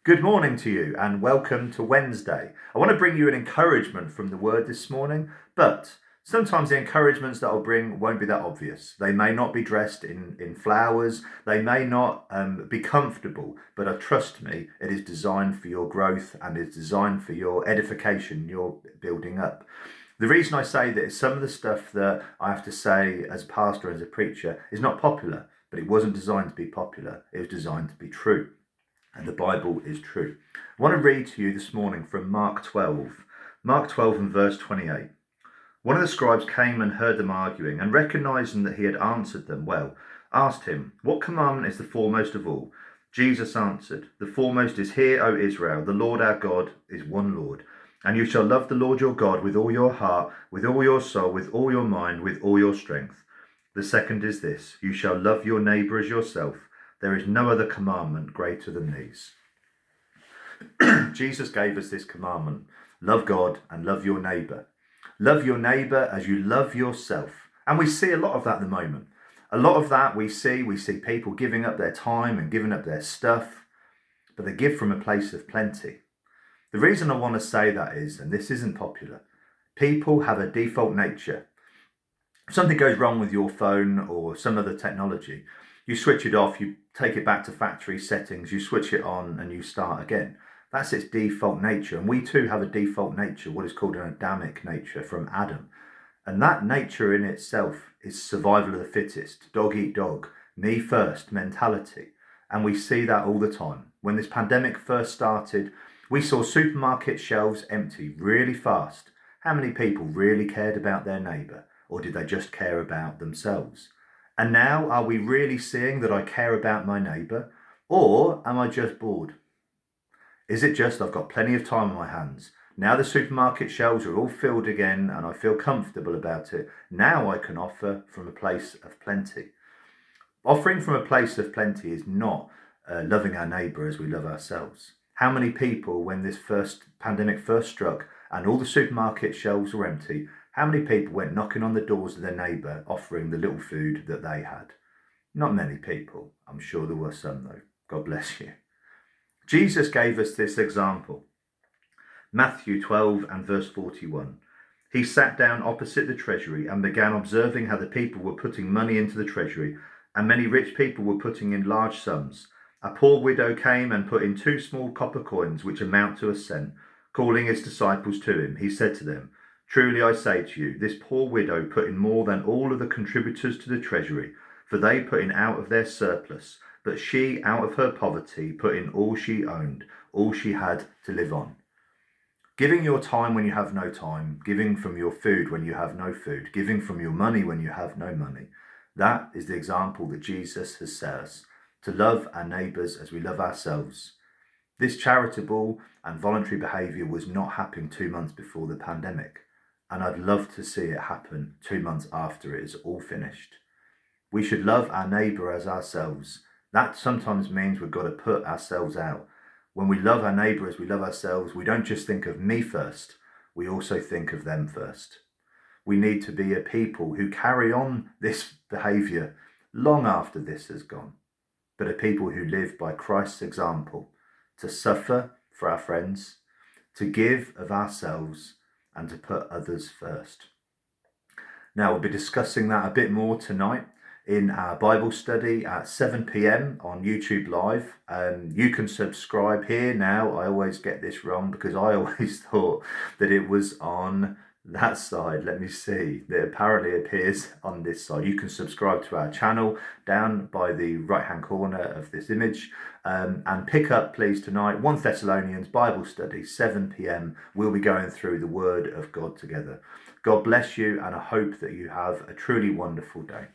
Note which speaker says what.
Speaker 1: Good morning to you and welcome to Wednesday. I want to bring you an encouragement from the word this morning, but sometimes the encouragements that I'll bring won't be that obvious. They may not be dressed in flowers, they may not be comfortable, but trust me, it is designed for your growth and it's designed for your edification, your building up. The reason I say that is some of the stuff that I have to say as a pastor, as a preacher, is not popular, but it wasn't designed to be popular, it was designed to be true. And the Bible is true. I want to read to you this morning from Mark 12. Mark 12 and verse 28. One of the scribes came and heard them arguing, and recognizing that he had answered them well, asked him, "What commandment is the foremost of all?" Jesus answered, "The foremost is, Hear, O Israel, the Lord our God is one Lord. And you shall love the Lord your God with all your heart, with all your soul, with all your mind, with all your strength. The second is this, you shall love your neighbour as yourself. There is no other commandment greater than these." Jesus gave us this commandment: love God and love your neighbour. Love your neighbour as you love yourself. And we see a lot of that at the moment. A lot of that we see people giving up their time and giving up their stuff, but they give from a place of plenty. The reason I want to say that is, and this isn't popular, people have a default nature. If something goes wrong with your phone or some other technology, you switch it off, you take it back to factory settings, you switch it on and you start again. That's its default nature. And we too have a default nature, what is called an Adamic nature from Adam. And that nature in itself is survival of the fittest, dog eat dog, me first mentality. And we see that all the time. When this pandemic first started, we saw supermarket shelves empty really fast. How many people really cared about their neighbour? Or did they just care about themselves? And now, are we really seeing that I care about my neighbour? Or am I just bored? Is it just I've got plenty of time on my hands? Now the supermarket shelves are all filled again and I feel comfortable about it. Now I can offer from a place of plenty. Offering from a place of plenty is not loving our neighbour as we love ourselves. How many people, when this pandemic first struck and all the supermarket shelves were empty, how many people went knocking on the doors of their neighbour offering the little food that they had? Not many people. I'm sure there were some though. God bless you. Jesus gave us this example. Matthew 12 and verse 41. He sat down opposite the treasury and began observing how the people were putting money into the treasury, and many rich people were putting in large sums. A poor widow came and put in 2 small copper coins, which amount to a cent. Calling his disciples to him, he said to them, "Truly I say to you, this poor widow put in more than all of the contributors to the treasury, for they put in out of their surplus, but she, out of her poverty, put in all she owned, all she had to live on." Giving your time when you have no time, giving from your food when you have no food, giving from your money when you have no money. That is the example that Jesus has set us, to love our neighbours as we love ourselves. This charitable and voluntary behaviour was not happening 2 months before the pandemic. And I'd love to see it happen 2 months after it is all finished. We should love our neighbour as ourselves. That sometimes means we've got to put ourselves out. When we love our neighbour as we love ourselves, we don't just think of me first, we also think of them first. We need to be a people who carry on this behaviour long after this has gone, but a people who live by Christ's example, to suffer for our friends, to give of ourselves, and to put others first. Now, we'll be discussing that a bit more tonight in our Bible study at 7 p.m. on YouTube Live. You can subscribe here now. I always get this wrong because I always thought that it was on that side. Let me see. It apparently appears on this side. You can subscribe to our channel down by the right-hand corner of this image. And pick up, please, tonight 1 Thessalonians Bible study, 7 p.m. We'll be going through the Word of God together. God bless you, and I hope that you have a truly wonderful day.